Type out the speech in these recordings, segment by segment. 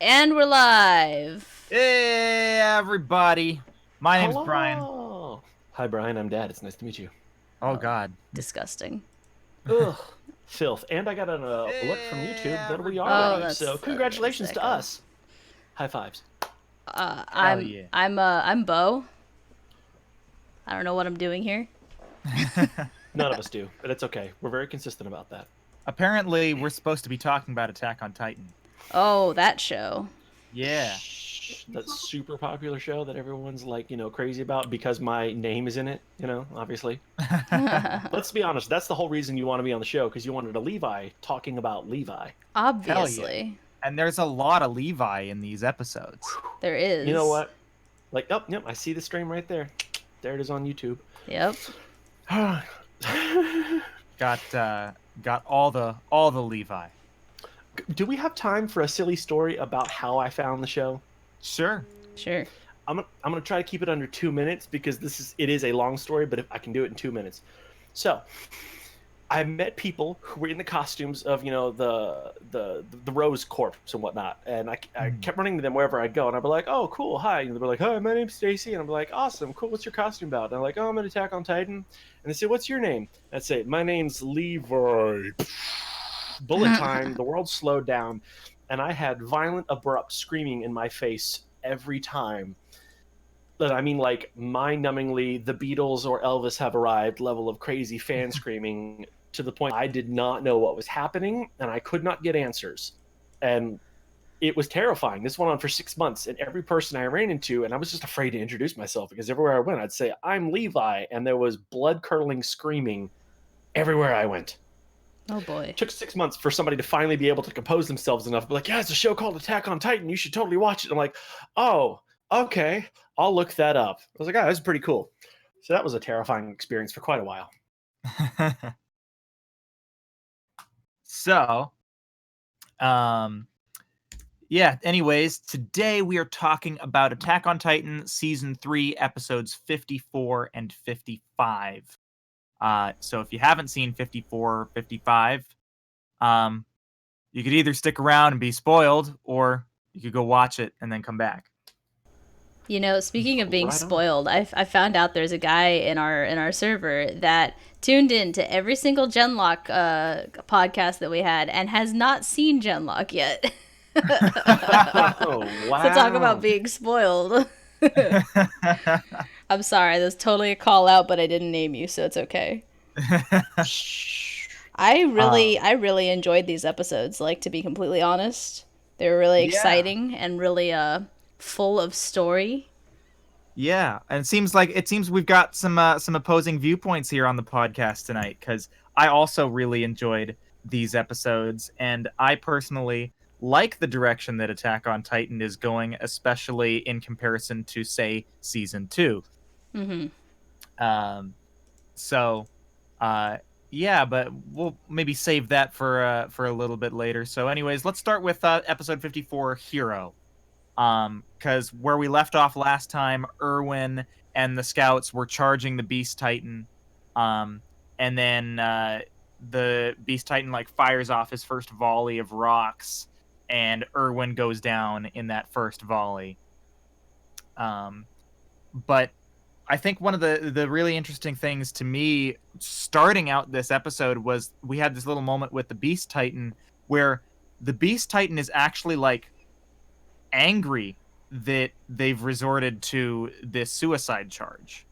And we're live. Hey, everybody. My name's Brian. Hello. Hi, Brian. I'm Dad. It's nice to meet you. Oh, Oh, God. disgusting. Ugh, filth. And I got an alert from Hey, YouTube that we are Oh, live. everybody. So that's congratulations to echo. us. High fives. Hell I'm yeah. I'm Bo. I don't know what I'm doing here. None of us do, but it's okay. We're very consistent about that. Apparently, we're supposed to be talking about Attack on Titan. Oh, that show. Yeah. That super popular show that everyone's like, crazy about because my name is in it, obviously. Let's be honest, that's the whole reason you want to be on the show because you wanted a Levi talking about Levi. Hell yeah. Obviously, And there's a lot of Levi in these episodes. there You know is. what? Like, oh, yep, I see the stream right there. There it is on YouTube. Yep. Got all the Levi. Do we have time for a silly story about how I found the show? Sure. Sure. I'm gonna try to keep it under 2 minutes because it is a long story, but if I can do it in 2 minutes. So I met people who were in the costumes of the Rose Corps and whatnot, and I Mhm. kept running to them wherever I go, and I'd be like, "Oh, cool, hi," and they'd be like, "Hi, my name's Stacy," and I'm like, "Awesome, cool, what's your costume about?" And I'm like, "Oh, I'm an Attack on Titan," and they say, "What's your name?" And I'd say, "My name's Levi." Bullet time. The world slowed down, and I had violent, abrupt screaming in my face every time. But I mean, like mind-numbingly, the Beatles or Elvis have arrived level of crazy fan screaming to the point I did not know what was happening, and I could not get answers. And it was terrifying. This went on for 6 months, and every person I ran into, and I was just afraid to introduce myself because everywhere I went, I'd say, "I'm Levi," and there was blood-curdling screaming everywhere I went. Oh boy. Took 6 months for somebody to finally be able to compose themselves enough to be like, "Yeah, it's a show called Attack on Titan. You should totally watch it." I'm like, "Oh, okay, I'll look that up." I was like, "Oh, that's pretty cool." So that was a terrifying experience for quite a while. So, um, yeah, anyways, today we are talking about Attack on Titan Season 3, Episodes 54 and 55. So if you haven't seen 54 or 55, um, you could either stick around and be spoiled, or you could go watch it and then come back. You know, speaking of being Right on. spoiled, I found out there's a guy in our server that tuned in to every single Genlock podcast that we had and has not seen Genlock yet. Oh, So talk about wow. being spoiled. I'm sorry, that's totally a call out, but I didn't name you, so it's okay. um, I really enjoyed these episodes, like to be completely honest. They were really yeah, exciting and really full of story. yeah, and it seems we've got some opposing viewpoints here on the podcast tonight, because I also really enjoyed these episodes, and I personally like the direction that Attack on Titan is going, especially in comparison to, say, season 2. Mhm. Um, so, uh, yeah, but we'll maybe save that for a little bit later. So, anyways, let's start with episode 54, Hero. Because where we left off last time, Erwin and the scouts were charging the Beast Titan, um, and then the Beast Titan like fires off his first volley of rocks, and Erwin goes down in that first volley. Um, but I think one of the really interesting things to me starting out this episode was we had this little moment with the Beast Titan where the Beast Titan is actually like angry that they've resorted to this suicide charge.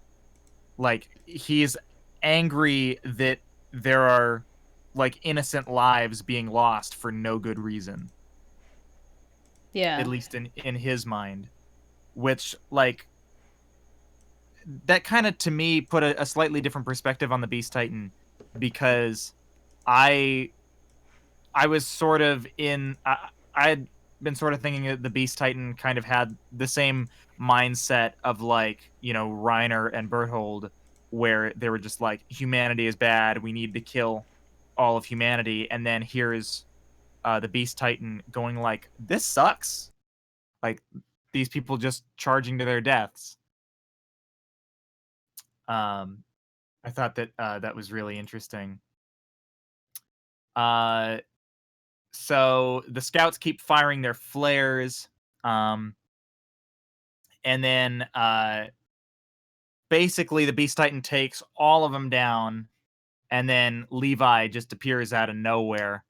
Like he's angry that there are like innocent lives being lost for no good reason, at Yeah. least in his mind, which like that kind of to me put a slightly different perspective on the Beast Titan, because I I was sort of I had been sort of thinking that the Beast Titan kind of had the same mindset of like, Reiner and Berthold, where they were just like, humanity is bad, we need to kill all of humanity. And then here's the Beast Titan going like, this sucks. Like, these people just charging to their deaths. Um, I thought that that was really interesting. Uh, So the scouts keep firing their flares, and then basically the Beast Titan takes all of them down, and then Levi just appears out of nowhere,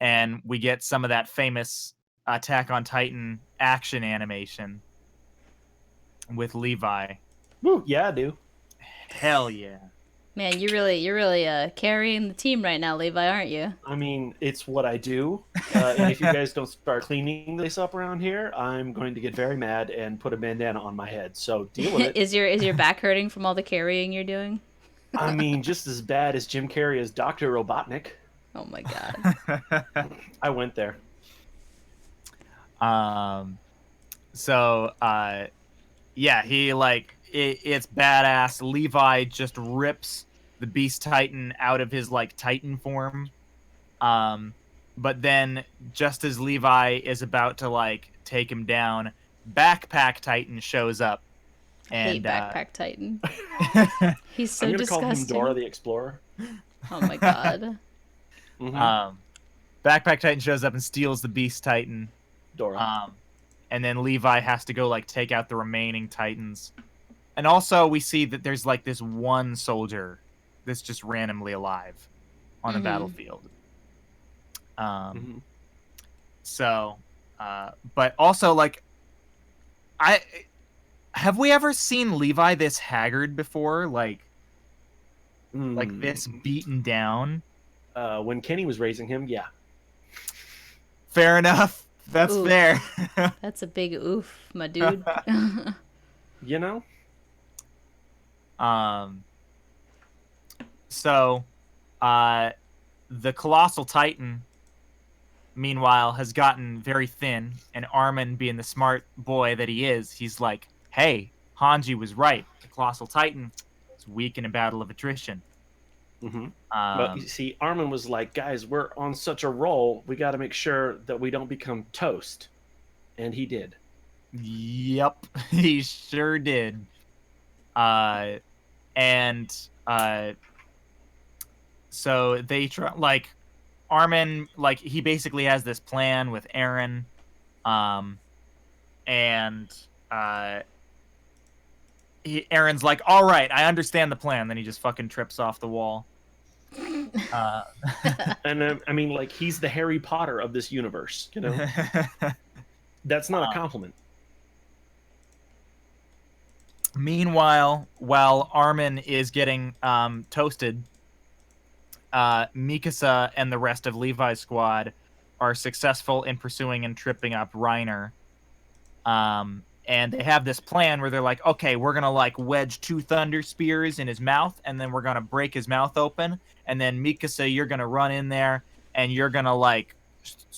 and we get some of that famous Attack on Titan action animation with Levi. Woo, yeah, I do. Hell yeah. Man, you're really carrying the team right now, Levi, aren't you? I mean, it's what I do. And if you guys don't start cleaning this up around here, I'm going to get very mad and put a bandana on my head. So deal with it. Is your back hurting from all the carrying you're doing? I mean, just as bad as Jim Carrey as Dr. Robotnik. Oh my god. I went there. So yeah, he it's badass. Levi just rips the Beast Titan out of his Titan form. But then just as Levi is about to take him down, Backpack Titan shows up. And I hate Backpack Titan. He's so I'm gonna disgusting. call him Dora the Explorer. Oh my god. Mm-hmm. Backpack Titan shows up and steals the Beast Titan. Dora. And then Levi has to go take out the remaining Titans. And also we see that there's this one soldier that's just randomly alive on the battlefield. So but also have we ever seen Levi this haggard before? Like this beaten down? When Kenny was raising him, yeah. Fair enough. That's Oof. fair. That's a big oof, my dude. You know? So the Colossal Titan, meanwhile, has gotten very thin, and Armin, being the smart boy that he is, he's like, hey, Hanji was right. The Colossal Titan is weak in a battle of attrition. But you see, Armin was like, guys, we're on such a roll, we got to make sure that we don't become toast. And he did. Yep, he sure did. So they try, Armin, he basically has this plan with Eren, Eren's like, all right, I understand the plan. Then he just fucking trips off the wall. And I mean, he's the Harry Potter of this universe, you know? That's not a compliment. Meanwhile, while Armin is getting toasted, Mikasa and the rest of Levi's squad are successful in pursuing and tripping up Reiner. And they have this plan where they're like, okay, we're going to wedge 2 thunder spears in his mouth, and then we're going to break his mouth open. And then Mikasa, you're going to run in there and you're going to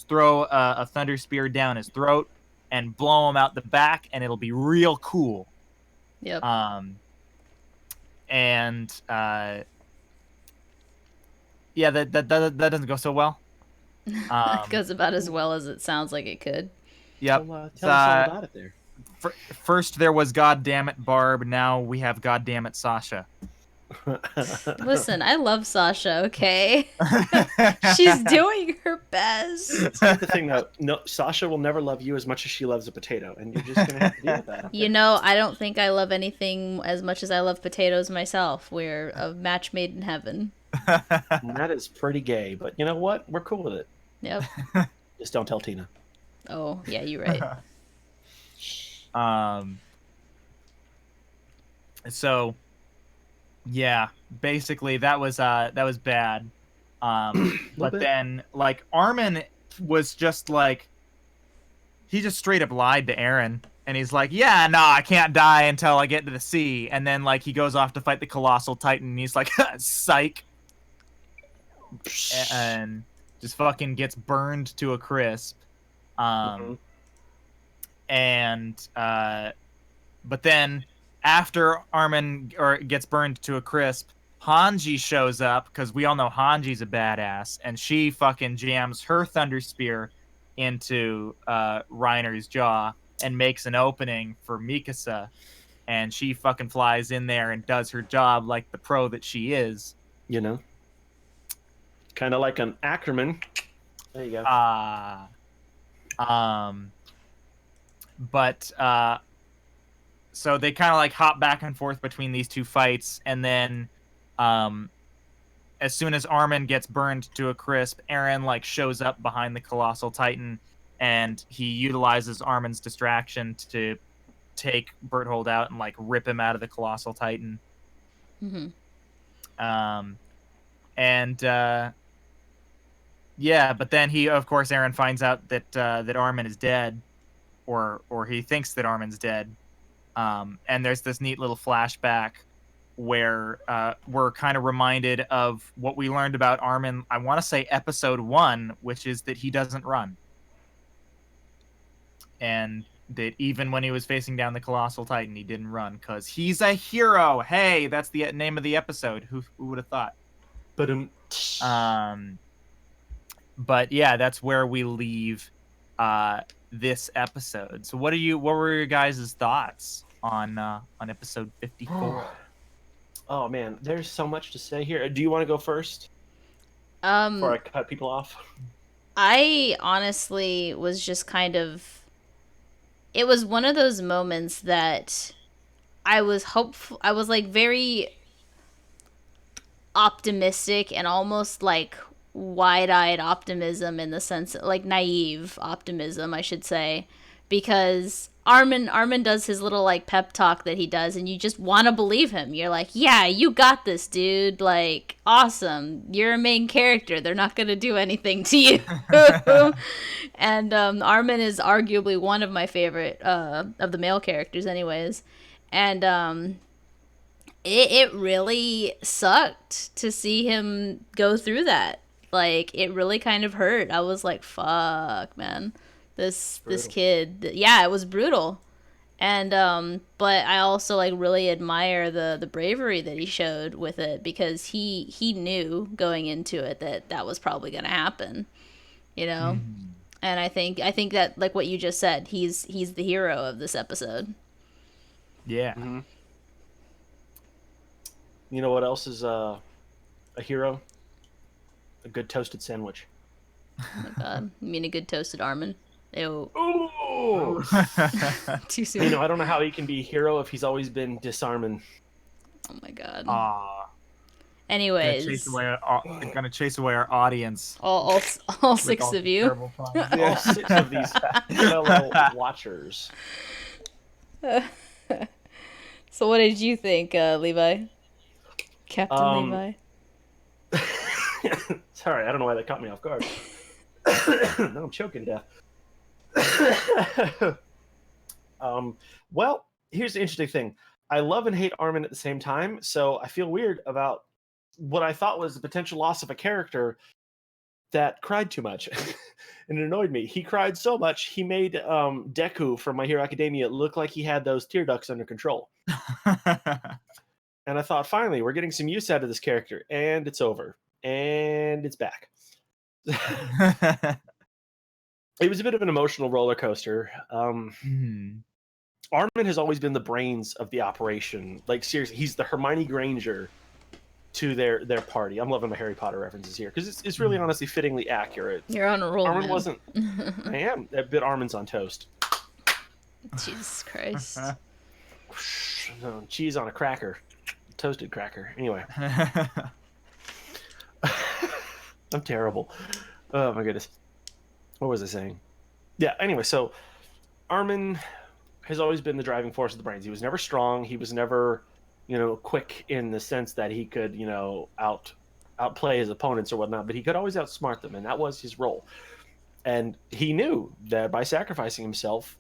throw a thunder spear down his throat and blow him out the back, and it'll be real cool. Yep. Yeah, that doesn't go so well. It goes about as well as it sounds like it could. Yep. Tell us all about it there. First there was Goddammit Barb, now we have Goddammit Sasha. Listen, I love Sasha, okay? She's doing her best. Here's the thing, though. No, Sasha will never love you as much as she loves a potato, and you're just going to have to deal with that. You know, I don't think I love anything as much as I love potatoes myself. We're a match made in heaven. And that is pretty gay, but you know what? We're cool with it. Yep. Just don't tell Tina. Oh, yeah, you're right. So yeah, basically that was bad. But then Armin was just he just straight up lied to Eren, and he's like, yeah, no, I can't die until I get to the sea. And then he goes off to fight the Colossal Titan, and he's like, psych, and just fucking gets burned to a crisp. But then after Armin gets burned to a crisp, Hanji shows up, because we all know Hanji's a badass, and she fucking jams her thunder spear into Reiner's jaw and makes an opening for Mikasa, and she fucking flies in there and does her job like the pro that she is. You know? Kind of like an Ackerman There you go. But so they kind of like hop back and forth between these two fights, and then as soon as Armin gets burned to a crisp, Eren like shows up behind the Colossal Titan, and he utilizes Armin's distraction to take Berthold out and like rip him out of the Colossal Titan. Mm-hmm. Yeah, but then Eren finds out that Armin is dead, or he thinks that Armin's dead. And there's this neat little flashback where we're kind of reminded of what we learned about Armin. I want to say episode 1, which is that he doesn't run, and that even when he was facing down the Colossal Titan, he didn't run because he's a hero. Hey, that's the name of the episode. Who would have thought? But yeah, that's where we leave this episode. So what were your guys' thoughts on episode 54? Oh man, there's so much to say here. Do you want to go first? Before I cut people off? I honestly was just kind of... It was one of those moments that I was hopeful. I was like very optimistic and almost like wide-eyed optimism, in the sense like naive optimism, I should say, because Armin does his little like pep talk that he does, and you just want to believe him. You're like, yeah, you got this, dude. Like, awesome. You're a main character. They're not going to do anything to you. And Armin is arguably one of my favorite of the male characters anyways. And it really sucked to see him go through that. Like, it really kind of hurt. I was like, fuck, man. This kid, yeah, it was brutal. And but I also like really admire the bravery that he showed with it, because he knew going into it that was probably going to happen, you know. And I think that, like what you just said, he's the hero of this episode. Yeah. Mm-hmm. You know what else is a hero? A good toasted sandwich. Oh my god. You mean a good toasted Armin? Ew. Ooh. Too soon. You know, I don't know how he can be a hero if he's always been disarming. Oh my god. Gonna Anyways, chase away our audience. all six of you. All 6 of these fellow watchers. So what did you think, Levi? Captain Levi? Sorry, I don't know why that caught me off guard. Now I'm choking to death. Well, here's the interesting thing. I love and hate Armin at the same time, so I feel weird about what I thought was the potential loss of a character that cried too much. And it annoyed me. He cried so much, he made Deku from My Hero Academia look like he had those tear ducts under control. And I thought, finally, we're getting some use out of this character, and it's over. And it's back. It was a bit of an emotional roller coaster. Armin has always been the brains of the operation. Like, seriously, he's the Hermione Granger to their party. I'm loving my Harry Potter references here, because it's really honestly fittingly accurate. You're on a roll, Armin man. wasn't... I am. That bit Armin's on toast. Jesus Christ. No, cheese on a cracker. Toasted cracker. Anyway. I'm terrible. Oh my goodness. What was I saying? Yeah, anyway, so Armin has always been the driving force of the brains. He was never strong. He was never, quick in the sense that he could, outplay his opponents or whatnot, but he could always outsmart them, and that was his role. And he knew that by sacrificing himself,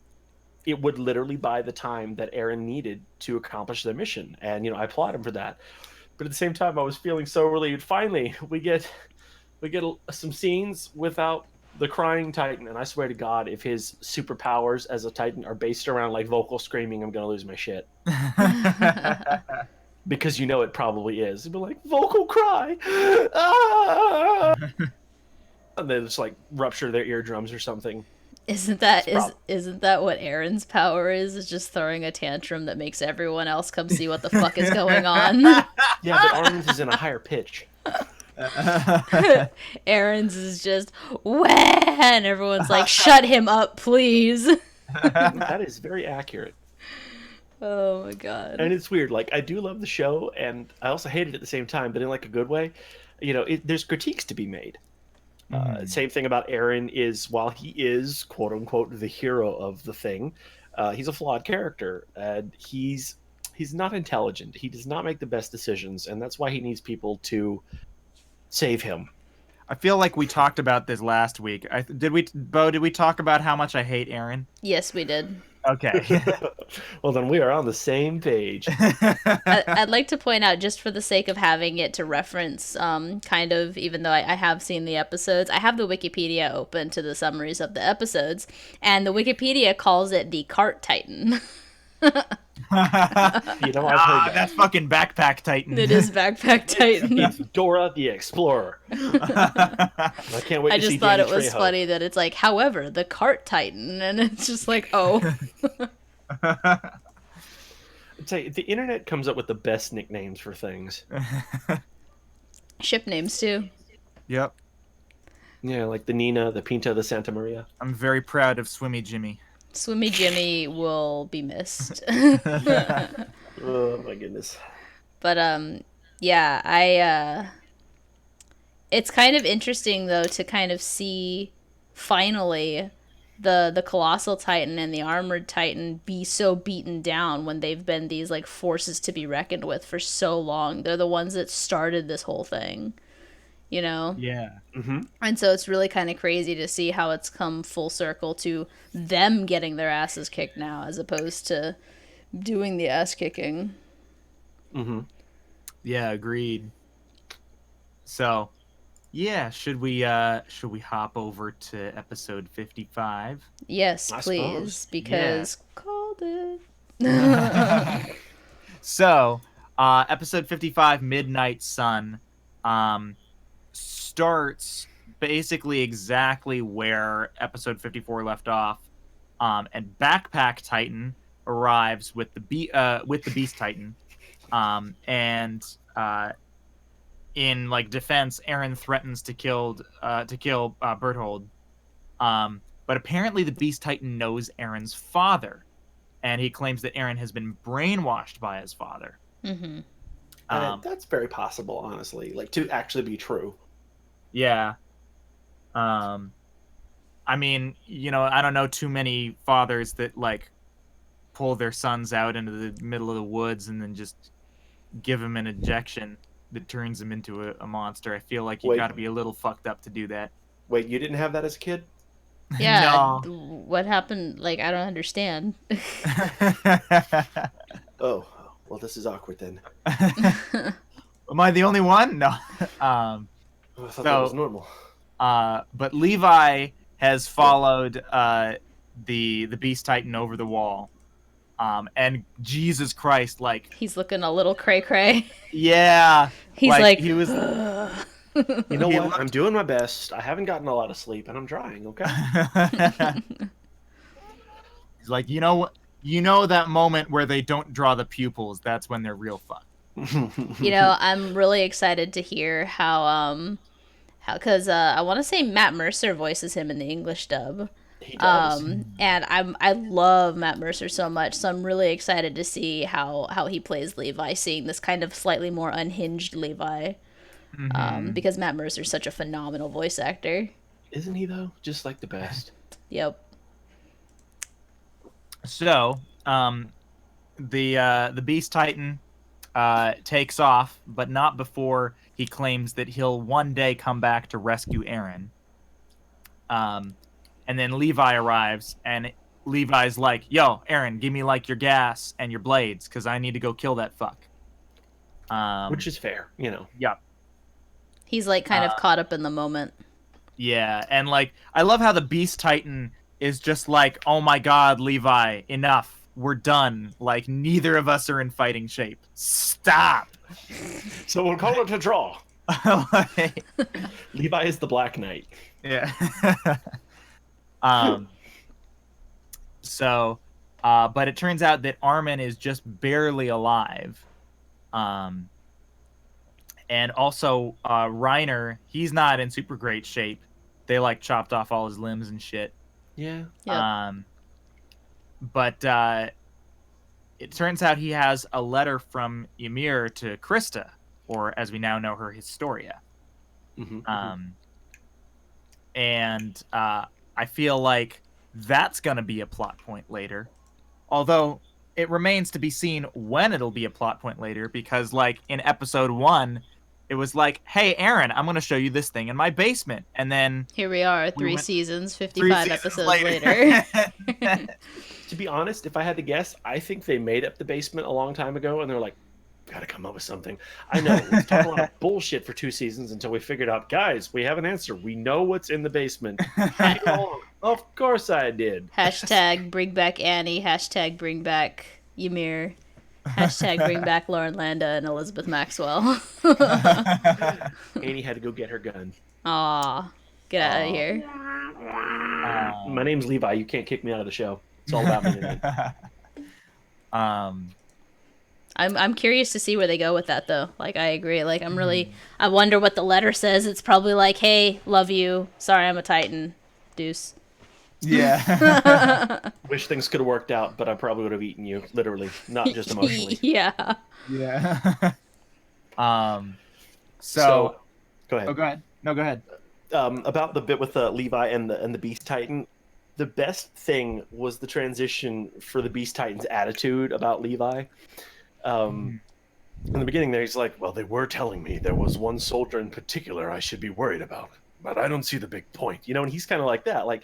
it would literally buy the time that Eren needed to accomplish their mission. And, I applaud him for that. But at the same time, I was feeling so relieved. Finally, we get some scenes without the crying Titan. And I swear to God, if his superpowers as a Titan are based around like vocal screaming, I'm going to lose my shit. Because it probably is. It'd be like, vocal cry! Ah! And they just like rupture their eardrums or something. Isn't that what Eren's power is? Is just throwing a tantrum that makes everyone else come see what the fuck is going on? Yeah, but Armin's is in a higher pitch. Aaron's is just wah, and everyone's like, "Shut him up, please." That is very accurate. Oh my god. And it's weird. Like I do love the show, and I also hate it at the same time, but in like a good way. There's critiques to be made. Same thing about Aaron is while he is quote unquote the hero of the thing, he's a flawed character, and he's not intelligent. He does not make the best decisions, and that's why he needs people to save him. I feel like we talked about this last week. Bo? Did we talk about how much I hate Aaron? Yes, we did. Okay. Well, then we are on the same page. I'd like to point out, just for the sake of having it to reference, kind of, even though I have seen the episodes, I have the Wikipedia open to the summaries of the episodes, and the Wikipedia calls it the Cart Titan. I've heard that. That's fucking Backpack Titan. It is Backpack Titan. It's Dora the Explorer. I can't wait I to see just thought Danny it was Trejo. funny that it's like, however, the Cart Titan, and it's just like, oh. I'd say the internet comes up with the best nicknames for things. Ship names, too. Yep. Yeah, like the Nina, the Pinta, the Santa Maria. I'm very proud of Swimmy Jimmy. Swimmy Jimmy will be missed. Oh my goodness. But yeah, it's kind of interesting though to kind of see finally the colossal titan and the armored titan be so beaten down when they've been these like forces to be reckoned with for so long. They're the ones that started this whole thing, you know? Yeah. Mm-hmm. And so it's really kind of crazy to see how it's come full circle to them getting their asses kicked now as opposed to doing the ass kicking. Mm-hmm. Yeah, agreed. So, yeah, should we hop over to episode 55? Yes, I please, suppose. because called it. So, episode 55, Midnight Sun, starts basically exactly where episode 54 left off, and Backpack Titan arrives with the Beast Titan, and in like defense, Aaron threatens to kill Berthold, but apparently the Beast Titan knows Aaron's father, and he claims that Aaron has been brainwashed by his father. Mm-hmm. That's very possible, honestly. Like to actually be true. Yeah. I mean, I don't know too many fathers that like pull their sons out into the middle of the woods and then just give them an injection that turns them into a monster. I feel like you got to be a little fucked up to do that. Wait, you didn't have that as a kid? Yeah. No. What happened? Like, I don't understand. Oh, well, this is awkward then. Am I the only one? No. I thought that was normal. But Levi has followed the Beast Titan over the wall. And Jesus Christ, like He's looking a little cray cray. yeah, He's like he was. You know He what? looked- I'm doing my best. I haven't gotten a lot of sleep, and I'm trying. Okay. He's like, you know that moment where they don't draw the pupils. That's when they're real fun. I'm really excited to hear how because I want to say Matt Mercer voices him in the English dub. He does. And I love Matt Mercer so much, so I'm really excited to see how he plays Levi, seeing this kind of slightly more unhinged Levi. Because Matt Mercer's such a phenomenal voice actor. Isn't he though? Just like the best. Yep. So, the Beast Titan takes off, but not before he claims that he'll one day come back to rescue Aaron. And then Levi arrives, and Levi's like, "Yo, Aaron, give me like your gas and your blades, because I need to go kill that fuck." Which is fair, Yep. He's like kind of caught up in the moment. Yeah, and like I love how the Beast Titan is just like, "Oh my God, Levi, enough. We're done. Like neither of us are in fighting shape. Stop." So we'll call it a draw. Like, Levi is the Black Knight. yeah. So, but it turns out that Armin is just barely alive. And also, Reiner, he's not in super great shape. They like chopped off all his limbs and shit. Yeah. Yep. But it turns out he has a letter from Ymir to Krista, or as we now know her, Historia. And I feel like that's going to be a plot point later. Although it remains to be seen when it'll be a plot point later, because like in episode 1, it was like, hey, Aaron, I'm going to show you this thing in my basement. And then Here we are, we three went seasons, 3 55 seasons episodes later. To be honest, if I had to guess, I think they made up the basement a long time ago, and they're like, "Got to come up with something." I know we've talked a lot of bullshit for 2 seasons until we figured out, guys, we have an answer. We know what's in the basement. Of course, I did. Hashtag bring back Annie. Hashtag bring back Ymir. Hashtag bring back Lauren Landa and Elizabeth Maxwell. Annie had to go get her gun. Aw, get out of here. My name's Levi. You can't kick me out of the show. It's all about me tonight. I'm curious to see where they go with that though. Like I agree. Like I wonder what the letter says. It's probably like, "Hey, love you. Sorry, I'm a Titan. Deuce." Yeah. Wish things could have worked out, but I probably would have eaten you, literally, not just emotionally. Yeah. Yeah. So, go ahead. Oh, go ahead. No, go ahead. About the bit with Levi and the Beast Titan, the best thing was the transition for the Beast Titan's attitude about Levi. In the beginning there, he's like, well, they were telling me there was one soldier in particular I should be worried about, but I don't see the big point. You know, and he's kind of like that. Like,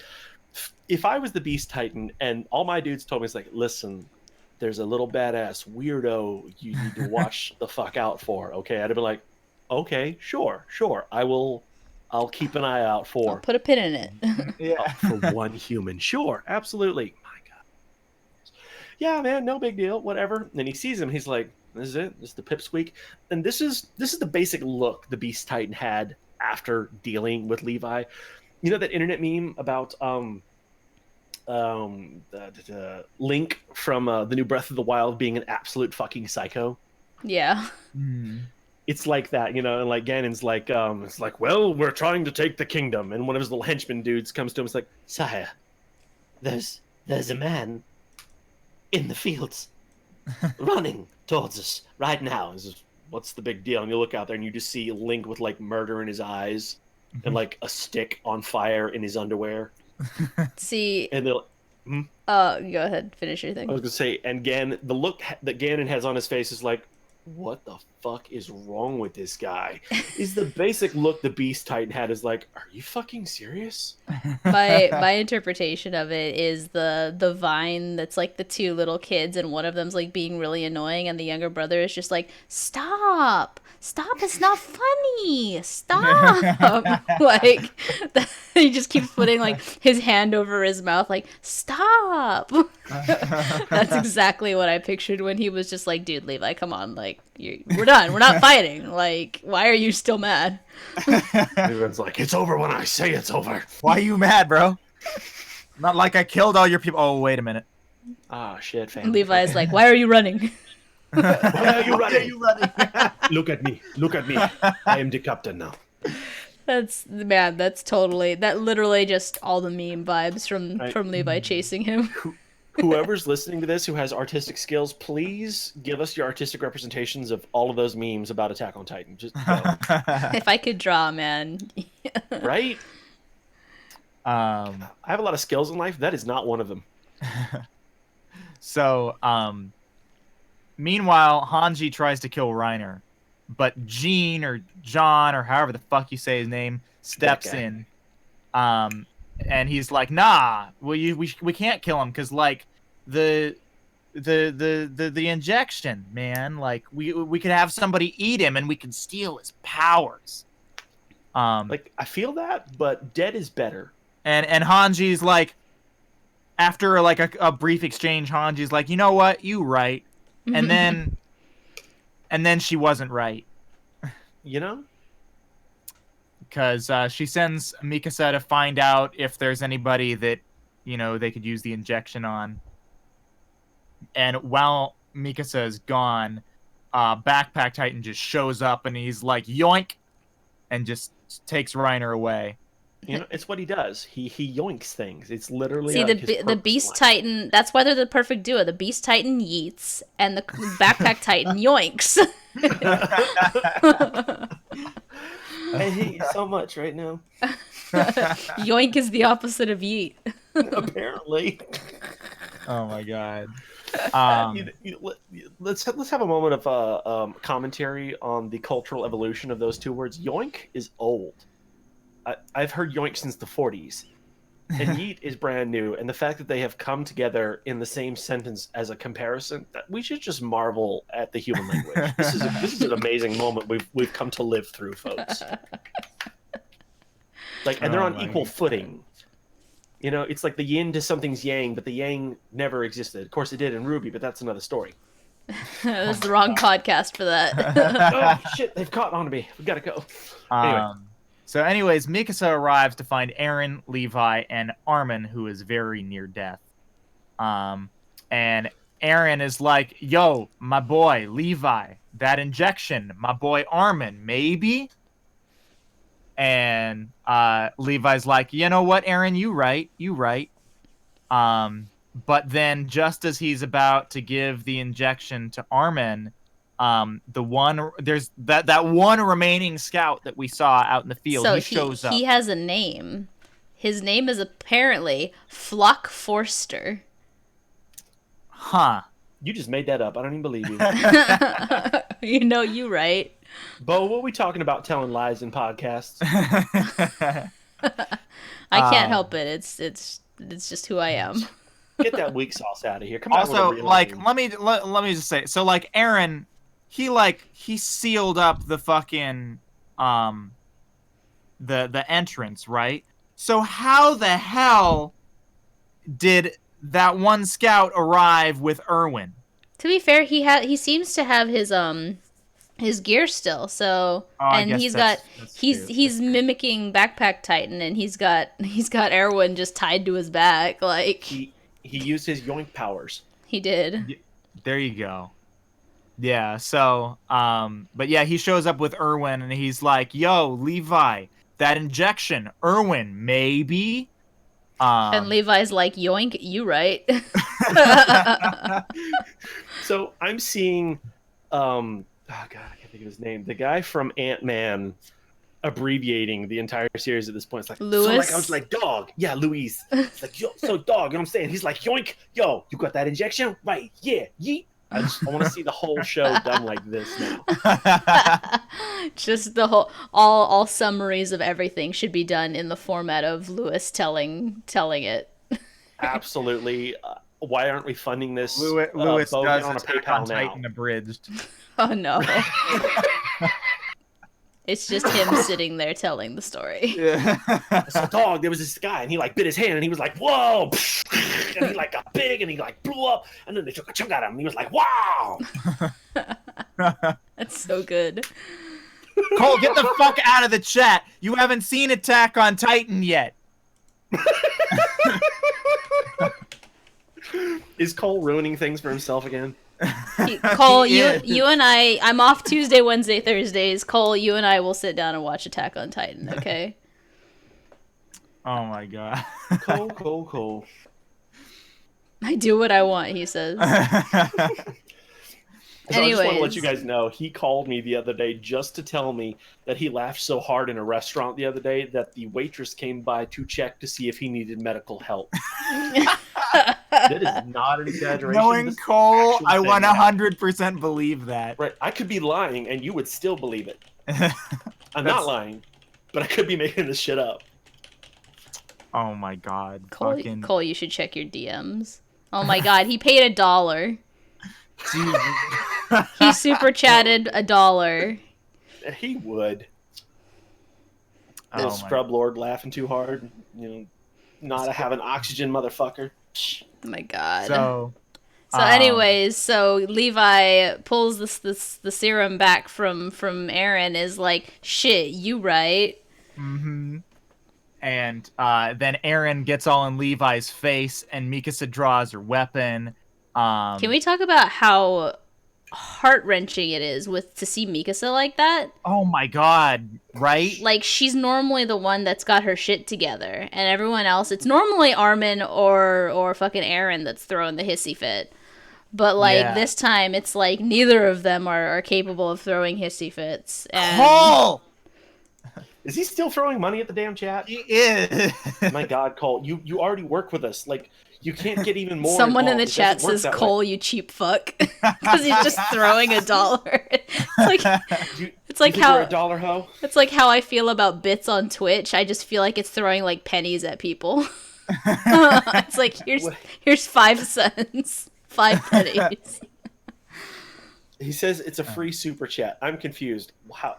if I was the Beast Titan and all my dudes told me, it's like, listen, there's a little badass weirdo you need to watch the fuck out for, okay? I'd have been like, okay, sure, I'll keep an eye out for. I'll put a pin in it. Yeah. For one human, sure, absolutely. My God. Yeah, man, no big deal, whatever. And then he sees him, he's like, this is it, this is the pipsqueak. And this is the basic look the Beast Titan had after dealing with Levi. You know that internet meme about the Link from the new Breath of the Wild being an absolute fucking psycho? Yeah. It's like that, you know, and like Ganon's like, it's like, well, we're trying to take the kingdom, and one of his little henchman dudes comes to him, it's like, sire, there's a man in the fields running towards us right now. What's the big deal? And you look out there and you just see Link with like murder in his eyes and like a stick on fire in his underwear. See. And they're like, go ahead, finish your thing. I was gonna say, and the look that Ganon has on his face is like, what the fuck is wrong with this guy? Is the basic look the Beast Titan had is like, are you fucking serious? My interpretation of it is the vine that's like the 2 little kids and one of them's like being really annoying and the younger brother is just like, stop, it's not funny, stop. Like he just keeps putting like his hand over his mouth like, stop. That's exactly what I pictured when he was just like, dude, Levi, come on, like we're done, we're not fighting, like why are you still mad? Everyone's like, it's over when I say it's over. Why are you mad, bro? Not like I killed all your people. Oh, wait a minute. Ah, shit, fam. Levi's like, why are you running? Why are you running? Look at me. I am the captain now. That's literally just all the meme vibes from Levi chasing him. Whoever's listening to this who has artistic skills, please give us your artistic representations of all of those memes about Attack on Titan. Just If I could draw, man. Right? I have a lot of skills in life. That is not one of them. So, meanwhile, Hanji tries to kill Reiner, but Gene or John or however the fuck you say his name steps in. And he's like, nah, well, we can't kill him because like the injection, man, like we could have somebody eat him and we can steal his powers. Like I feel that, but dead is better. And Hanji's like, after like a brief exchange, Hanji's like, you know what, you right, and then she wasn't right, you know. Because she sends Mikasa to find out if there's anybody that, you know, they could use the injection on. And while Mikasa is gone, Backpack Titan just shows up and he's like, yoink, and just takes Reiner away. You know, it's what he does. He yoinks things. It's literally See, like his the purpose Beast line. Titan, that's why they're the perfect duo. The Beast Titan yeets, and the Backpack Titan yoinks. I hate you so much right now. Yoink is the opposite of yeet. Apparently. Oh my god. Let's have a moment of commentary on the cultural evolution of those two words. Yoink is old. I've heard yoink since the 40s, and yeet is brand new. And the fact that they have come together in the same sentence as a comparison, that we should just marvel at the human language. This is an amazing moment we've come to live through, folks. And they're on equal footing. You know, it's like the yin to something's yang, but the yang never existed. Of course, it did in Ruby, but that's another story. That was the wrong podcast for that. Oh shit! They've caught on to me. We gotta go. Anyway. So anyways, Mikasa arrives to find Eren, Levi, and Armin, who is very near death. And Eren is like, yo, my boy, Levi, that injection, my boy Armin, maybe? And Levi's like, you know what, Eren, you right. But then just as he's about to give the injection to Armin, there's that one remaining scout that we saw out in the field. So he shows up. He has a name. His name is apparently Flock Forster. Huh. You just made that up. I don't even believe you. You know you right. Bo, what are we talking about telling lies in podcasts? I can't help it. It's just who I am. Get that weak sauce out of here. Come on. Also, like, let me just say, so like Eren, he sealed up the fucking the entrance, right? So how the hell did that one scout arrive with Erwin? To be fair, he seems to have his gear still. So and he's mimicking Backpack Titan, and he's got Erwin just tied to his back. Like he used his yoink powers. He did. There you go. Yeah. So but yeah, he shows up with Erwin, and he's like, "Yo, Levi, that injection, Erwin, maybe." And Levi's like, yoink, you right. So I'm seeing, oh God, I can't think of his name. The guy from Ant-Man abbreviating the entire series at this point. It's like, Louis? So like, I was like, dog. Yeah, Luis. It's like, yo, so dog, you know what I'm saying? He's like, yoink, yo, you got that injection? Right, yeah, yeet. I want to see the whole show done like this now. Just the whole all summaries of everything should be done in the format of Louis telling it. Absolutely. Why aren't we funding this? Louis does on a Attack PayPal on now. Titan abridged. Oh no. It's just him sitting there telling the story. Yeah. So dog, there was this guy, and he like bit his hand, and he was like, "Whoa!" And he like got big, and he like blew up, and then they took a chunk out of him, and he was like, "Wow!" That's so good. Cole, get the fuck out of the chat. You haven't seen Attack on Titan yet. Is Cole ruining things for himself again? Cole, you and I'm off Tuesday, Wednesday, Thursdays. Cole, you and I will sit down and watch Attack on Titan, okay? Oh my god. Cole. I do what I want, he says. So I just want to let you guys know, he called me the other day just to tell me that he laughed so hard in a restaurant the other day that the waitress came by to check to see if he needed medical help. That is not an exaggeration. Knowing Cole, I 100% believe that. Right, I could be lying and you would still believe it. I'm not lying, but I could be making this shit up. Oh my god. Cole, you should check your DMs. Oh my god, he paid $1. He super chatted $1. He would. Scrub Lord laughing too hard. You know, not having oxygen, motherfucker. Oh my god. So anyways, so Levi pulls the serum back from Eren, is like, shit, you right. Mm-hmm. And then Eren gets all in Levi's face, and Mikasa draws her weapon. Can we talk about how heart-wrenching it is to see Mikasa like that. Oh my god, right? Like, she's normally the one that's got her shit together, and everyone else, it's normally Armin or fucking Aaron that's throwing the hissy fit. But like Yeah. this time, it's like neither of them are capable of throwing hissy fits. And Cole! Is he still throwing money at the damn chat? He is. My God, Cole, you already work with us. Like, you can't get even more. someone in involved. the It chat doesn't work says, that way. "Cole, you cheap fuck," because he's just throwing $1. It's like You, it's like you think we're how a dollar hoe. it's like how I feel about bits on Twitch. I just feel like it's throwing like pennies at people. It's like here's 5 cents, 5 pennies. He says it's a free super chat. I'm confused. Wow,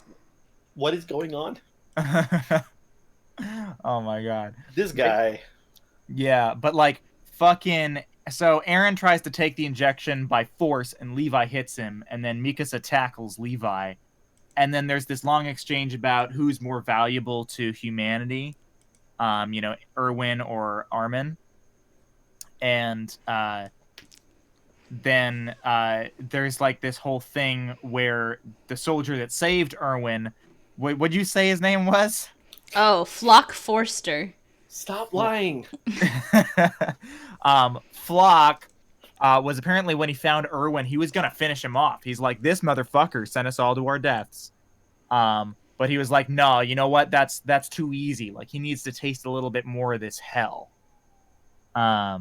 what is going on? Oh my god. This guy. Yeah, but like fucking so Aaron tries to take the injection by force and Levi hits him and then Mikasa tackles Levi. And then there's this long exchange about who's more valuable to humanity. Erwin or Armin. And then there's like this whole thing where the soldier that saved Erwin, what'd you say his name was? Oh, Flock Forster. Stop lying. Flock was apparently when he found Erwin, he was gonna finish him off. He's like, this motherfucker sent us all to our deaths. But he was like, no, you know what? That's too easy. Like he needs to taste a little bit more of this hell. To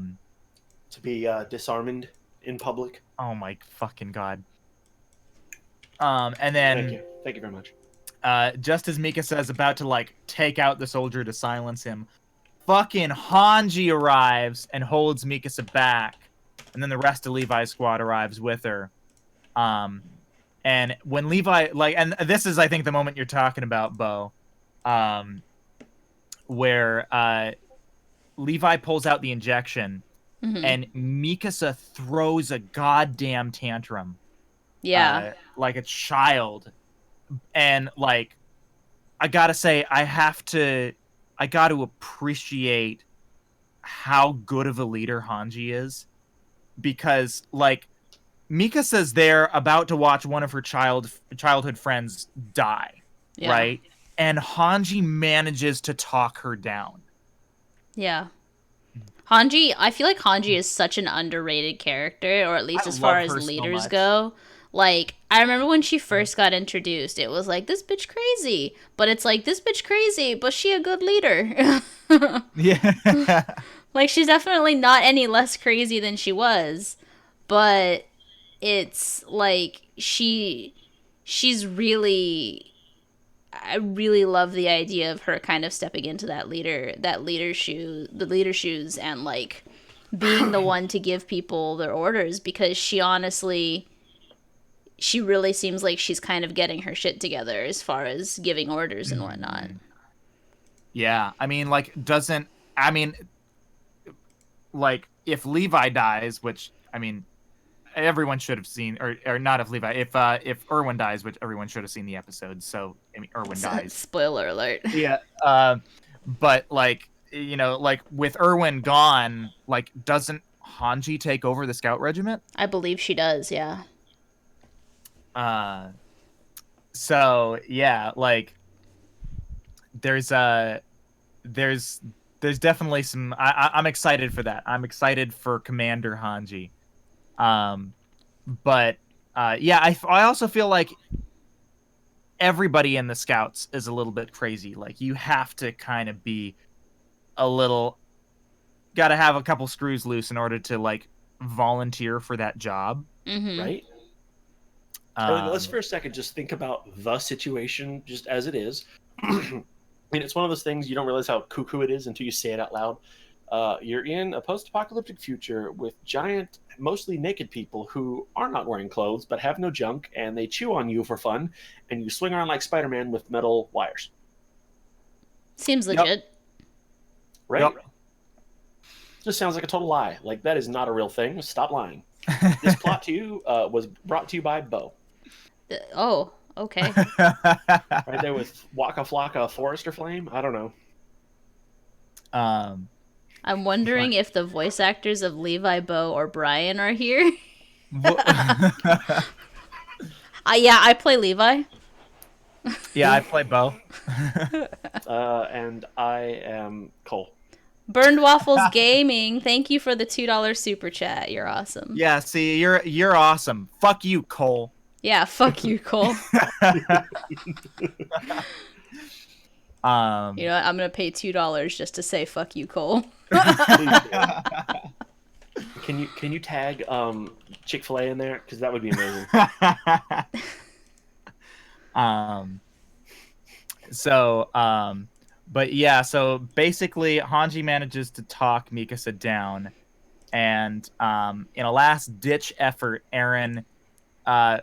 be disarmed in public. Oh my fucking god. And then Thank you very much. just as Mikasa is about to like take out the soldier to silence him, fucking Hanji arrives and holds Mikasa back, and then the rest of Levi's squad arrives with her. And when Levi and this is I think the moment you're talking about, Bo, where Levi pulls out the injection, and Mikasa throws a goddamn tantrum. Yeah. Like a child. And like I gotta say, I got to appreciate how good of a leader Hanji is, because like Mikasa's there about to watch one of her childhood friends die, Yeah. right? And Hanji manages to talk her down. Yeah. Hanji, I feel like Hanji is such an underrated character, or at least I as far love as her so leaders much. go. Like, I remember when she first got introduced, it was like, this bitch crazy. But it's like, this bitch crazy, but she a good leader. Yeah. Like, she's definitely not any less crazy than she was. But it's like, she's really... I really love the idea of her kind of stepping into the leader shoes, and like being the one to give people their orders, because she really seems like she's kind of getting her shit together as far as giving orders and whatnot. Yeah, I mean, if Levi dies, which I mean, everyone should have seen, or not if Levi, if Erwin dies, which everyone should have seen the episode. So I mean, Erwin dies. Spoiler alert. Yeah. But like with Erwin gone, like doesn't Hanji take over the scout regiment? I believe she does. Yeah. So yeah, like there's definitely some. I'm excited for that. I'm excited for Commander Hanji. But yeah, I also feel like everybody in the scouts is a little bit crazy. Like you have to kind of be gotta have a couple screws loose in order to like volunteer for that job. Mm-hmm. Right? I mean, let's for a second just think about the situation just as it is. I mean, it's one of those things you don't realize how cuckoo it is until you say it out loud. You're in a post-apocalyptic future with giant, mostly naked people who are not wearing clothes but have no junk, and they chew on you for fun, and you swing around like Spider-Man with metal wires. Seems legit. Right? Yep. Just sounds like a total lie. Like, that is not a real thing. Stop lying. This plot to you was brought to you by Bo. Oh, okay. Right there with Waka Flocka Forester Flame. I don't know. I'm wondering if the voice actors of Levi, Bo, or Brian are here. Yeah, I play Levi. Yeah, I play Bo. And I am Cole. Burned Waffles Gaming, thank you for the $2 super chat. You're awesome. Yeah, see, you're awesome. Fuck you, Cole. Yeah, fuck you, Cole. You know what? I'm gonna pay $2 just to say fuck you, Cole. Please do. Can you tag Chick-fil-A in there? Because that would be amazing. But yeah, so basically Hanji manages to talk Mikasa down, and in a last ditch effort, Eren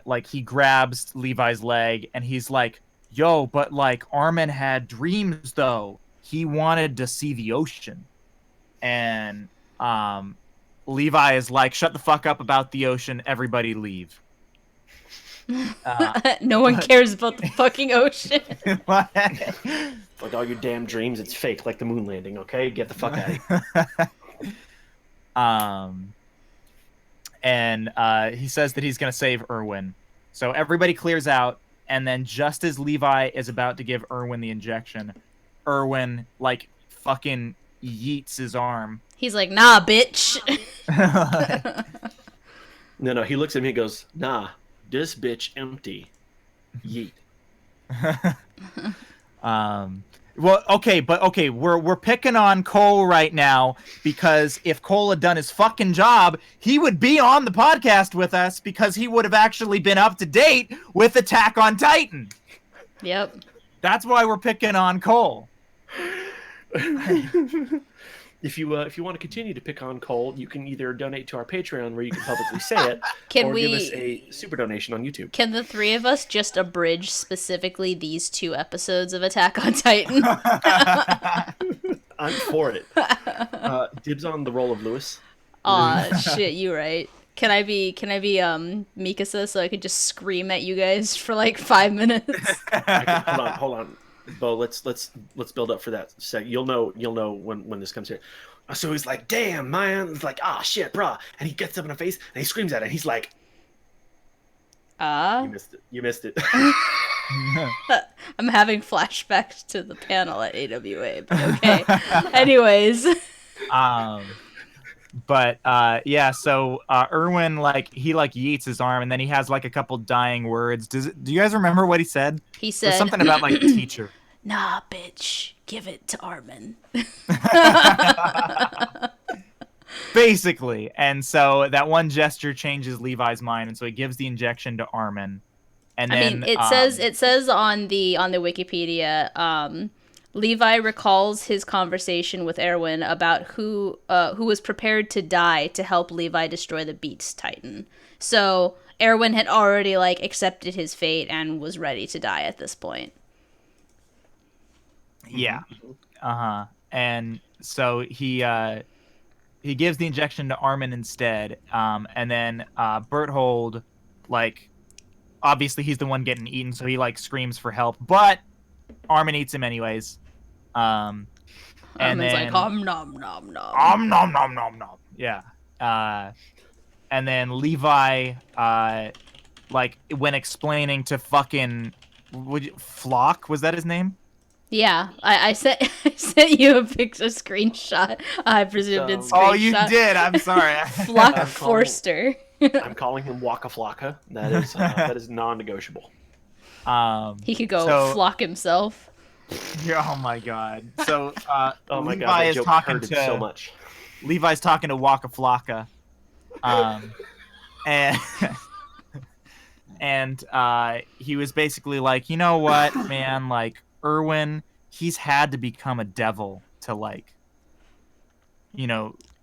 like he grabs Levi's leg and he's like, yo, but like Armin had dreams though. He wanted to see the ocean. And Levi is like, shut the fuck up about the ocean, everybody leave. No one cares about the fucking ocean. Like all your damn dreams, it's fake, like the moon landing. Okay, get the fuck out of here. And he says that he's gonna save Erwin. So everybody clears out, and then just as Levi is about to give Erwin the injection, Erwin like fucking yeets his arm. He's like, nah, bitch. No, he looks at me and goes, nah, this bitch empty. Yeet. Well, okay, we're picking on Cole right now because if Cole had done his fucking job, he would be on the podcast with us because he would have actually been up to date with Attack on Titan. Yep. That's why we're picking on Cole. If you want to continue to pick on Cole, you can either donate to our Patreon where you can publicly say it, or give us a super donation on YouTube. Can the three of us just abridge specifically these 2 episodes of Attack on Titan? I'm for it. Dibs on the role of Lewis. Aw, shit, you right. Can I be Mikasa so I could just scream at you guys for like 5 minutes? Hold on. Bo, let's build up for that sec. You'll know when this comes here. So he's like, damn, man. It's like, ah, shit, brah. And he gets up in her face and he screams at it. And he's like, You missed it. I'm having flashbacks to the panel at AWA, but okay. Anyways. But yeah, so Erwin he yeets his arm and then he has like a couple dying words. Do you guys remember what he said? He said something about like teacher. Nah, bitch, give it to Armin. Basically, and so that one gesture changes Levi's mind, and so he gives the injection to Armin. And then it says on the Wikipedia, Levi recalls his conversation with Erwin about who was prepared to die to help Levi destroy the Beast Titan. So Erwin had already accepted his fate and was ready to die at this point. Yeah. And so he gives the injection to Armin instead. And then Berthold, obviously he's the one getting eaten, so he screams for help, but Armin eats him anyways. And Armin's then, om nom nom nom. Om nom nom nom nom. Yeah. And then Levi, when explaining to fucking Flock, was that his name? Yeah, I sent you a screenshot. I presumed it's screenshot. Oh, you did. I'm sorry. Flock Forster. I'm calling him Waka Flocka. That is non-negotiable. He could go flock himself. Oh my god. So oh my Levi god, is talking to so much. Levi's talking to Waka Flocka. And he was basically like, you know what, man, Erwin, he's had to become a devil to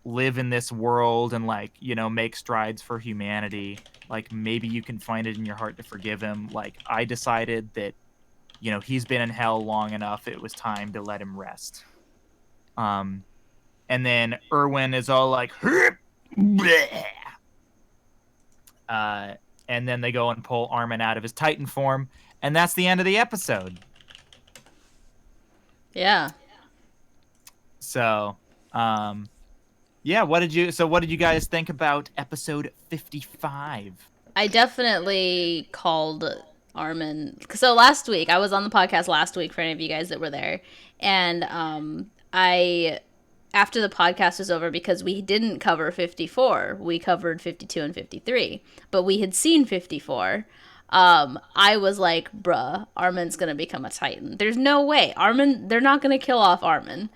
live in this world and make strides for humanity. Maybe you can find it in your heart to forgive him. I decided that he's been in hell long enough, it was time to let him rest. And then Erwin is all like and then they go and pull Armin out of his Titan form, and that's the end of the episode. Yeah. So, yeah, what did you guys think about episode 55? I definitely called Armin. So last week, I was on the podcast last week for any of you guys that were there. And I, after the podcast was over, because we didn't cover 54, we covered 52 and 53, but we had seen 54. I was like, bruh, Armin's gonna become a Titan. There's no way. Armin, they're not gonna kill off Armin.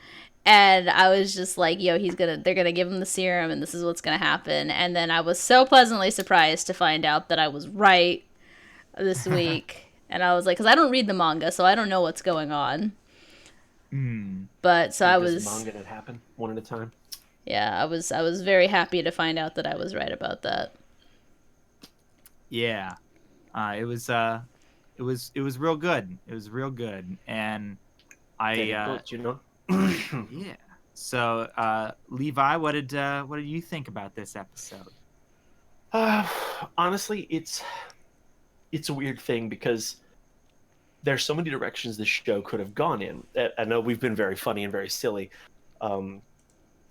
And I was just like, yo, they're gonna give him the serum and this is what's gonna happen. And then I was so pleasantly surprised to find out that I was right this week. And I was like, because I don't read the manga, so I don't know what's going on. But so I was manga that happen one at a time. Yeah, I was very happy to find out that I was right about that. Yeah. It was real good. It was real good. And you know. yeah. So, Levi, what did you think about this episode? Honestly, it's a weird thing because there's so many directions this show could have gone in. I know we've been very funny and very silly. I'll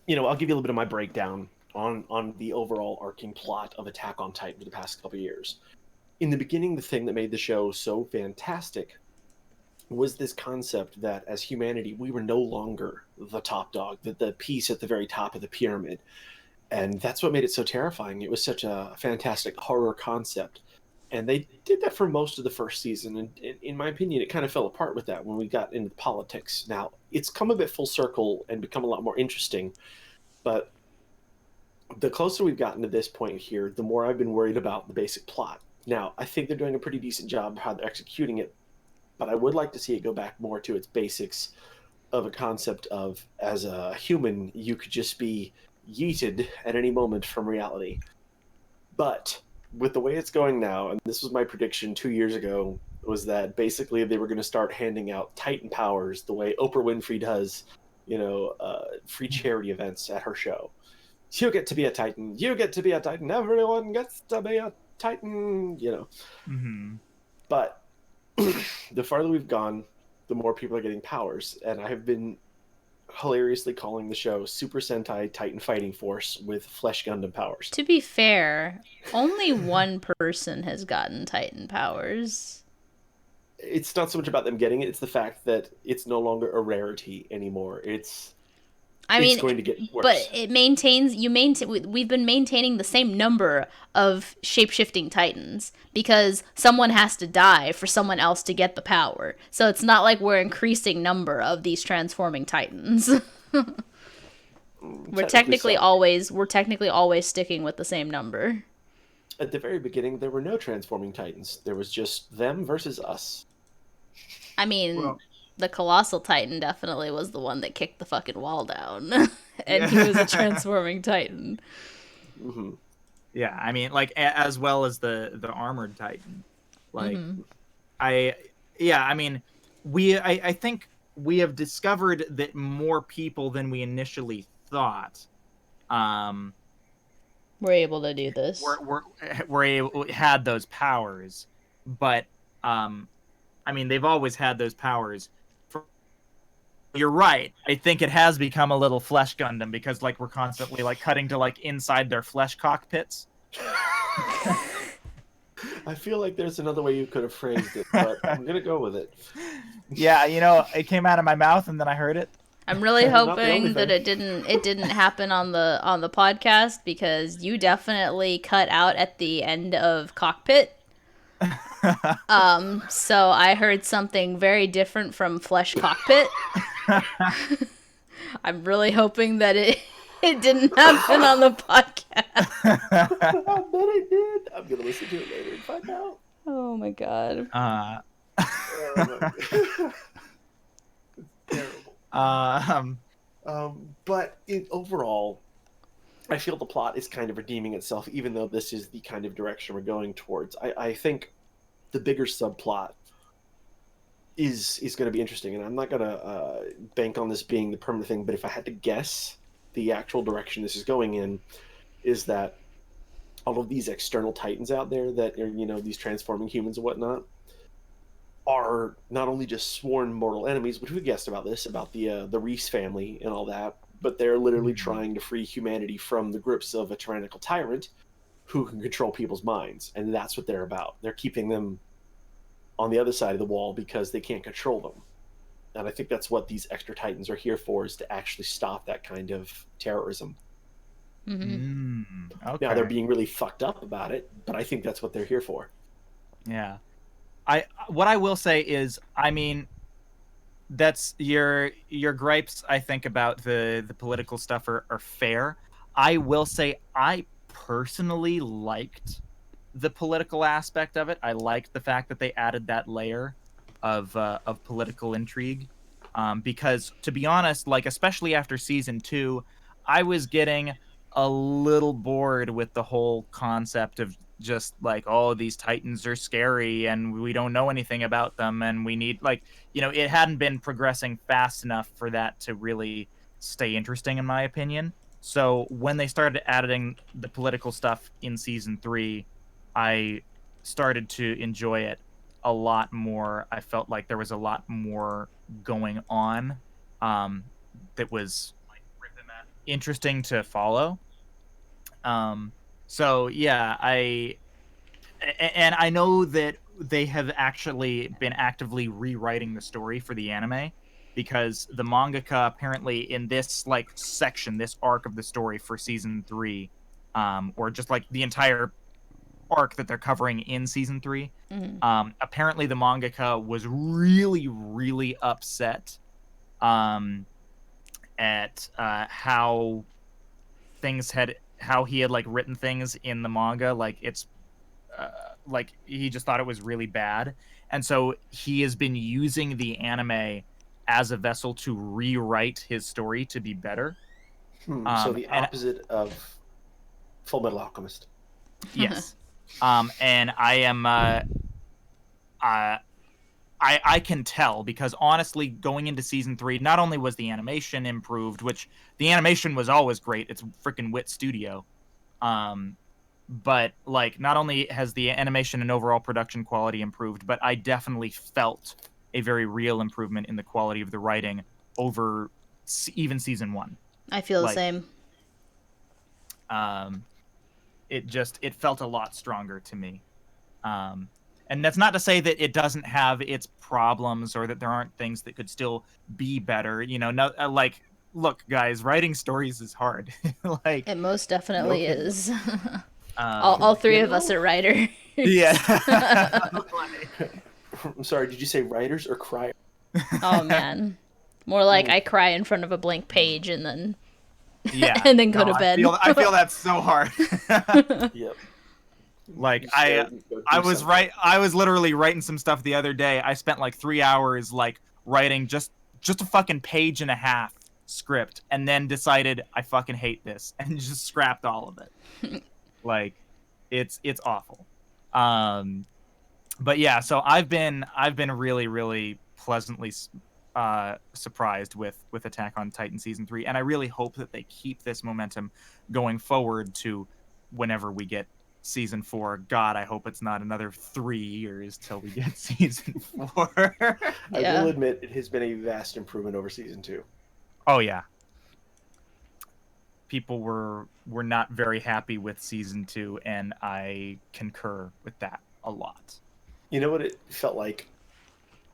give you a little bit of my breakdown on the overall arcing plot of Attack on Titan for the past couple of years. In the beginning, the thing that made the show so fantastic was this concept that as humanity, we were no longer the top dog, the piece at the very top of the pyramid. And that's what made it so terrifying. It was such a fantastic horror concept. And they did that for most of the first season. And in my opinion, it kind of fell apart with that when we got into politics. Now, it's come a bit full circle and become a lot more interesting. But the closer we've gotten to this point here, the more I've been worried about the basic plot. Now, I think they're doing a pretty decent job how they're executing it. But I would like to see it go back more to its basics of a concept of, as a human, you could just be yeeted at any moment from reality. But with the way it's going now, and this was my prediction 2 years ago, was that basically they were going to start handing out Titan powers the way Oprah Winfrey does, free charity events at her show. You get to be a Titan. You get to be a Titan. Everyone gets to be a Titan, Mm-hmm. But the farther we've gone, the more people are getting powers. And I have been hilariously calling the show Super Sentai Titan Fighting Force with Flesh Gundam powers. To be fair, only one person has gotten Titan powers. It's not so much about them getting it, it's the fact that it's no longer a rarity anymore. It's going to get worse. But we've been maintaining the same number of shape-shifting Titans because someone has to die for someone else to get the power. So it's not like we're increasing number of these transforming Titans. We're technically always sticking with the same number. At the very beginning, there were no transforming Titans. There was just them versus us. I mean, the Colossal Titan definitely was the one that kicked the fucking wall down. And he was a transforming Titan. Mm-hmm. Yeah, I mean, like, as well as the armored Titan. Like, I think we have discovered that more people than we initially thought we're able to do this. Had those powers, but I mean, they've always had those powers. You're right. I think it has become a little Flesh Gundam because, like, we're constantly, like, cutting to, like, inside their flesh cockpits. I feel like there's another way you could have phrased it, but I'm gonna go with it. Yeah, it came out of my mouth and then I heard it. I'm really hoping that it didn't happen on the podcast because you definitely cut out at the end of cockpit. So I heard something very different from flesh cockpit. I'm really hoping that it didn't happen on the podcast. I bet it did. I'm gonna listen to it later and find out. Oh my god. It's terrible. But overall, I feel the plot is kind of redeeming itself, even though this is the kind of direction we're going towards. I think the bigger subplot is going to be interesting, and I'm not going to bank on this being the permanent thing, but if I had to guess the actual direction this is going in, is that all of these external Titans out there that are, these transforming humans and whatnot, are not only just sworn mortal enemies, which we guessed about the Reese family and all that, but they're literally trying to free humanity from the grips of a tyrannical tyrant who can control people's minds, and that's what they're about. They're keeping them on the other side of the wall because they can't control them. And I think that's what these extra Titans are here for, is to actually stop that kind of terrorism. Okay. Now they're being really fucked up about it, but I think that's what they're here for. Yeah. What I will say is, I mean, that's your gripes, I think, about the political stuff are fair. I will say I personally liked the political aspect of it. I liked the fact that they added that layer of political intrigue, because to be honest, like especially after season 2, I was getting a little bored with the whole concept of just like, oh, these Titans are scary and we don't know anything about them, and we need, like, it hadn't been progressing fast enough for that to really stay interesting, in my opinion. So when they started adding the political stuff in season 3, I started to enjoy it a lot more. I felt like there was a lot more going on, that was interesting to follow. So yeah, and I know that they have actually been actively rewriting the story for the anime, because the mangaka apparently in this like section, this arc of the story for season 3, or just like the entire arc that they're covering in season 3, apparently the mangaka was really, really upset at how he had like written things in the manga. Like it's like he just thought it was really bad, and so he has been using the anime as a vessel to rewrite his story to be better. So the opposite of Full Metal Alchemist. Yes. And I am I can tell, because honestly, going into season 3, not only was the animation improved, which the animation was always great, it's freaking Wit Studio, but like not only has the animation and overall production quality improved, but I definitely felt a very real improvement in the quality of the writing over even season 1. I feel the same. It felt a lot stronger to me. And that's not to say that it doesn't have its problems or that there aren't things that could still be better. Like, look, guys, writing stories is hard. Like, it most definitely is. Um, all three of us are writers. Yeah. I'm sorry, did you say writers or criers? Oh, man. More like I cry in front of a blank page and then Yeah. and then go to bed. I feel that's so hard. Yep. Like I was literally writing some stuff the other day. I spent like 3 hours like writing just a fucking page and a half script, and then decided I fucking hate this and just scrapped all of it. Like it's awful. But yeah, so I've been really, really pleasantly surprised with Attack on Titan season 3, and I really hope that they keep this momentum going forward to whenever we get season 4. God, I hope it's not another 3 years till we get season 4. I will admit it has been a vast improvement over season 2. Oh yeah. People were not very happy with season 2, and I concur with that a lot. You know what it felt like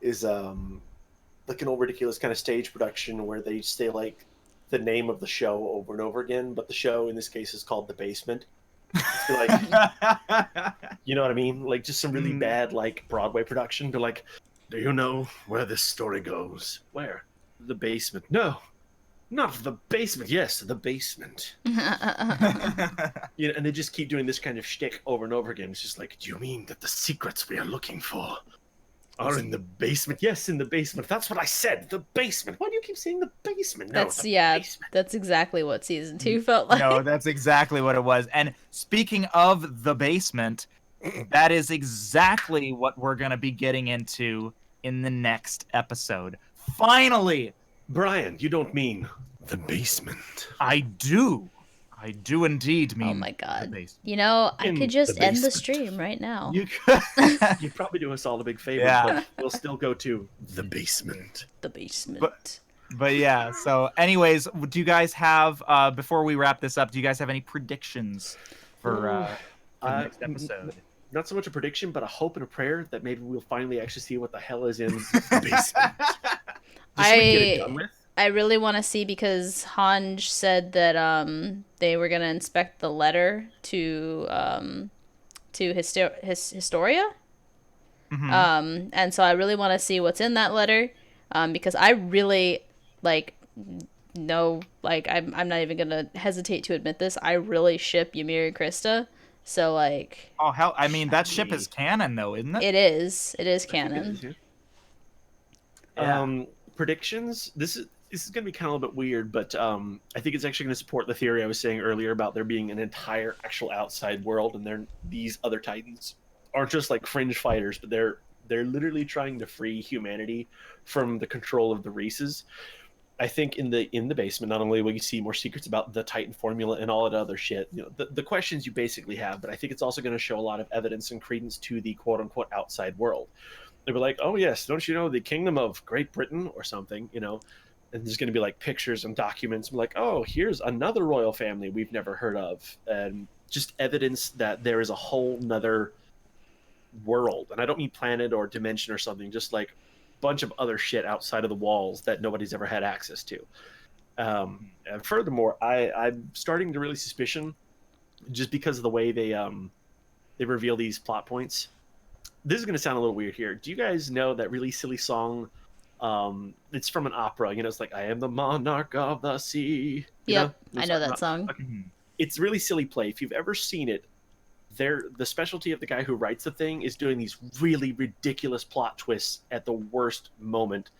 is like an old ridiculous kind of stage production where they say like the name of the show over and over again, but the show in this case is called The Basement. Like, you know what I mean? Like just some really bad like Broadway production. They're like, do you know where this story goes? Where? The basement. No, not the basement. Yes, the basement. And they just keep doing this kind of shtick over and over again. It's just like, do you mean that the secrets we are looking for are in the basement? Yes, in the basement. That's what I said. The basement. Why do you keep saying the basement? No, basement. That's exactly what season 2 felt like. No, that's exactly what it was. And speaking of the basement, that is exactly what we're going to be getting into in the next episode. Finally! Brian, you don't mean the basement. I do indeed mean. Oh my god. I could just end the stream right now. You could. You'd probably do us all a big favor, but we'll still go to the basement. The basement. But yeah, so anyways, do you guys have, before we wrap this up, do you guys have any predictions for for the Uh, next episode. Not so much a prediction, but a hope and a prayer that maybe we'll finally actually see what the hell is in the basement. Just so we get it done with. I really want to see, because Hanj said that they were gonna inspect the letter to Historia. And so I really want to see what's in that letter, because I really like no like I'm not even gonna hesitate to admit this. I really ship Ymir and Krista. So like Oh hell! I mean, that ship Me. is canon, though, isn't it? it is I think it canon. is, yeah. Yeah. Predictions. This is going to be kind of a little bit weird, but I think it's actually going to support the theory I was saying earlier about there being an entire actual outside world, and these other Titans aren't just like fringe fighters, but they're literally trying to free humanity from the control of the races. I think in the basement, not only will you see more secrets about the Titan formula and all that other shit, the questions you basically have, but I think it's also going to show a lot of evidence and credence to the quote unquote outside world. They were like, oh yes, don't you know the Kingdom of Great Britain or something, and there's going to be like pictures and documents. I'm like, oh, here's another royal family we've never heard of, and just evidence that there is a whole nother world. And I don't mean planet or dimension or something, just like a bunch of other shit outside of the walls that nobody's ever had access to. And furthermore, I'm starting to really suspicion, just because of the way they reveal these plot points. This is going to sound a little weird here. Do you guys know that really silly song? It's from an opera. It's like, I am the monarch of the sea. Yep, You I know talking that song. Okay. It's really silly play. If you've ever seen it, the specialty of the guy who writes the thing is doing these really ridiculous plot twists at the worst moment.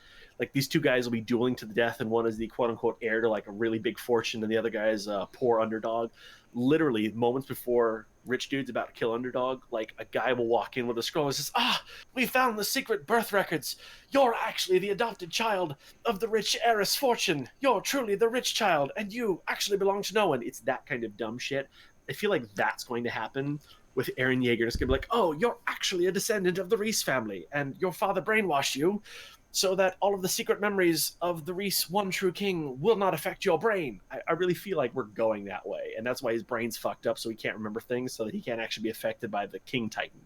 Like, these two guys will be dueling to the death, and one is the quote-unquote heir to like a really big fortune, and the other guy is a poor underdog. Literally moments before rich dude's about to kill underdog, like, a guy will walk in with a scroll and says, we found the secret birth records. You're actually the adopted child of the rich heiress Fortune. You're truly the rich child, and you actually belong to no one. It's that kind of dumb shit. I feel like that's going to happen with Eren Yeager. It's going to be like, oh, you're actually a descendant of the Reese family, and your father brainwashed you so that all of the secret memories of the Reese one true king will not affect your brain. I really feel like we're going that way, and that's why his brain's fucked up, so he can't remember things, so that he can't actually be affected by the King Titan.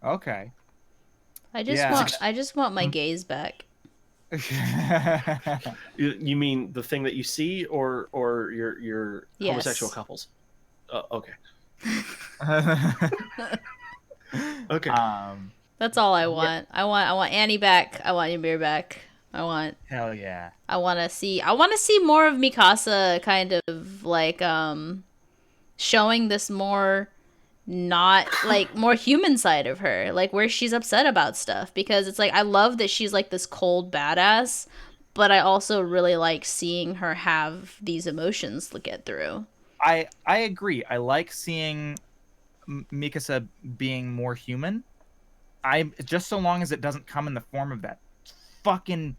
Okay. I just want my gaze back. You mean the thing that you see, or your Yes. homosexual couples? Okay. Okay. That's all I want. I want Annie back. I want Ymir back. Hell yeah. I want to see more of Mikasa, kind of like showing this more, not like, more human side of her, like where she's upset about stuff, because it's like, I love that she's like this cold badass, but I also really like seeing her have these emotions to get through. I agree. I like seeing Mikasa being more human. Just so long as it doesn't come in the form of that fucking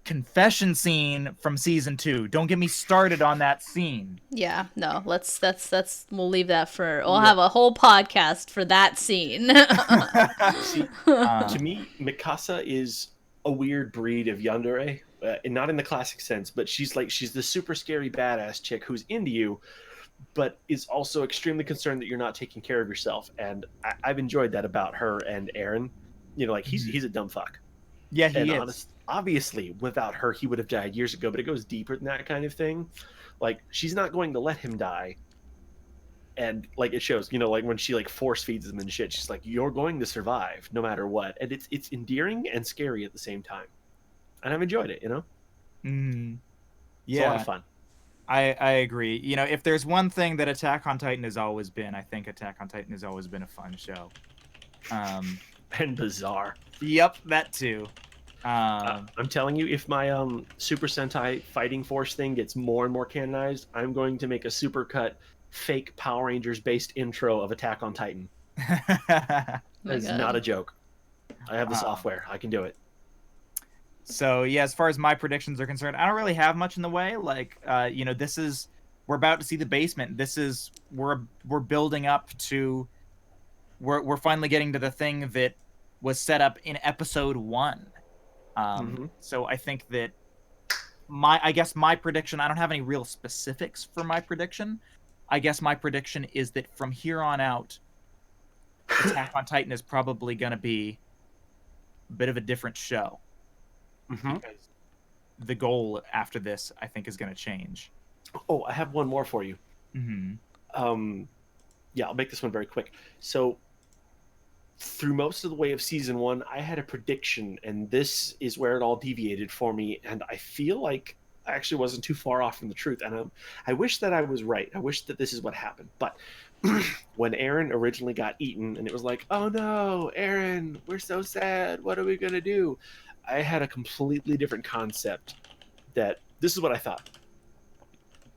confession scene from season 2. Don't get me started on that scene. Yeah, no, we'll leave that for, we'll have a whole podcast for that scene. See, to me, Mikasa is a weird breed of yandere, and not in the classic sense, but she's the super scary badass chick who's into you, but is also extremely concerned that you're not taking care of yourself. And I've enjoyed that about her and Eren. Like, he's a dumb fuck. Yeah, he is. Obviously, without her, he would have died years ago, but it goes deeper than that kind of thing. Like, she's not going to let him die. And, like, it shows, like, when she, like, force feeds him and shit, she's like, you're going to survive no matter what. And it's endearing and scary at the same time. And I've enjoyed it, Mm. It's a lot of fun. I agree. If there's one thing that Attack on Titan has always been, I think Attack on Titan has always been a fun show. And bizarre. Yep, that too. I'm telling you, if my Super Sentai Fighting Force thing gets more and more canonized, I'm going to make a supercut fake Power Rangers based intro of Attack on Titan. It's not a joke. I have the software. I can do it. So yeah, as far as my predictions are concerned, I don't really have much in the way. Like, we're about to see the basement. We're building up to, we're finally getting to the thing that was set up in episode 1. So I think that my prediction, I don't have any real specifics for my prediction, I guess my prediction is that from here on out, Attack on Titan is probably going to be a bit of a different show. Mm-hmm. Because the goal after this, I think, is going to change. Oh, I have one more for you. Mm-hmm. Yeah, I'll make this one very quick. So, through most of the way of season 1, I had a prediction, and this is where it all deviated for me. And I feel like I actually wasn't too far off from the truth. And I wish that I was right. I wish that this is what happened. But when Eren originally got eaten, and it was like, oh no, Eren, we're so sad. What are we going to do? I had a completely different concept that this is what I thought,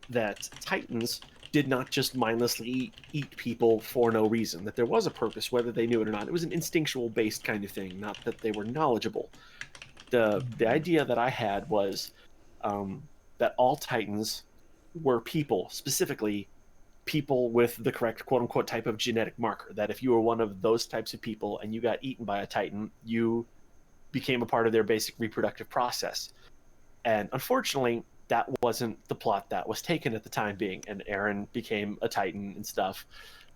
that Titans did not just mindlessly eat people for no reason, that there was a purpose, whether they knew it or not. It was an instinctual based kind of thing, not that they were knowledgeable. The idea that I had was that all Titans were people, specifically people with the correct quote unquote type of genetic marker. That if you were one of those types of people and you got eaten by a Titan, you became a part of their basic reproductive process. And unfortunately, that wasn't the plot that was taken at the time being, and Eren became a Titan and stuff.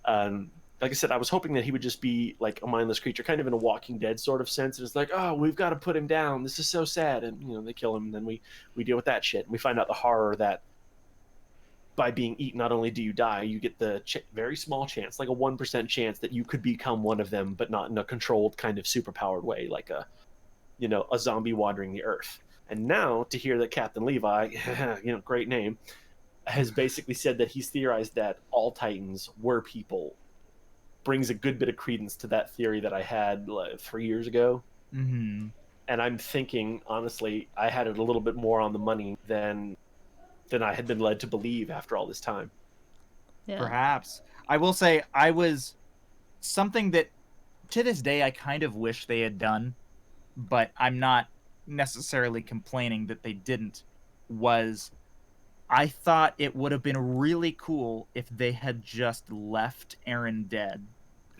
Like I said, I was hoping that he would just be like a mindless creature, kind of in a Walking Dead sort of sense. And it's like, oh, we've got to put him down. This is so sad, and they kill him, and then we deal with that shit, and we find out the horror that by being eaten, not only do you die, you get the very small chance, like a 1% chance, that you could become one of them, but not in a controlled kind of superpowered way, like a zombie wandering the earth. And now to hear that Captain Levi, great name, has basically said that he's theorized that all Titans were people brings a good bit of credence to that theory that I had 3 years ago. Mm-hmm. And I'm thinking, honestly, I had it a little bit more on the money than I had been led to believe after all this time. Yeah. Perhaps. I will say I was something that to this day I kind of wish they had done, but I'm not necessarily complaining that they didn't, was I thought it would have been really cool if they had just left Eren dead.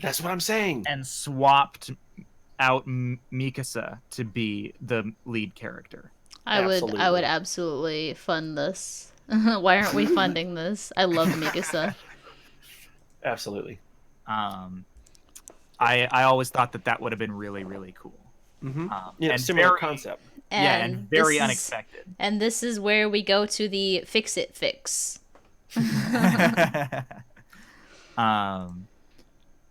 That's what I'm saying. And swapped out Mikasa to be the lead character. I would absolutely fund this. Why aren't we funding this? I love Mikasa. Absolutely. I always thought that would have been really, really cool. Mm-hmm. And similar concept. And very unexpected. And this is where we go to the fix it fix.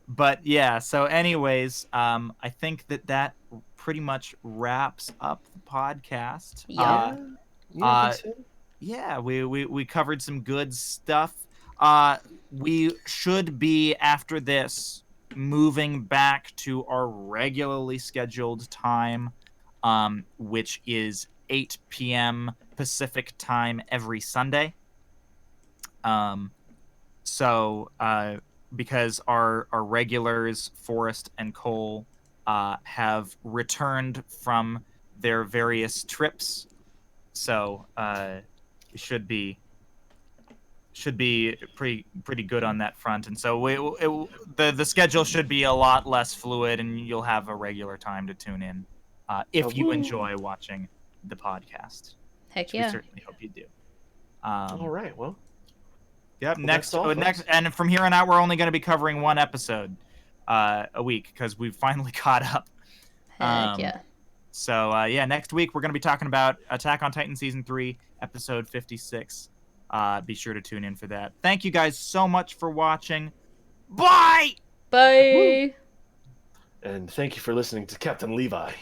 But yeah, so anyways, I think that pretty much wraps up the podcast. Yeah, we covered some good stuff. We should be, after this, moving back to our regularly scheduled time, which is 8 p.m. Pacific time every Sunday. Because our regulars, Forrest and Cole, have returned from their various trips, so should be pretty good on that front. And so the schedule should be a lot less fluid, and you'll have a regular time to tune in if you enjoy watching the podcast. Heck yeah. We certainly hope you do. All right, well. Yep. Well, next, and from here on out, we're only going to be covering one episode a week because we've finally caught up. Heck yeah. So next week we're going to be talking about Attack on Titan season 3, episode 56. Be sure to tune in for that. Thank you guys so much for watching. Bye. Bye. And thank you for listening to Captain Levi.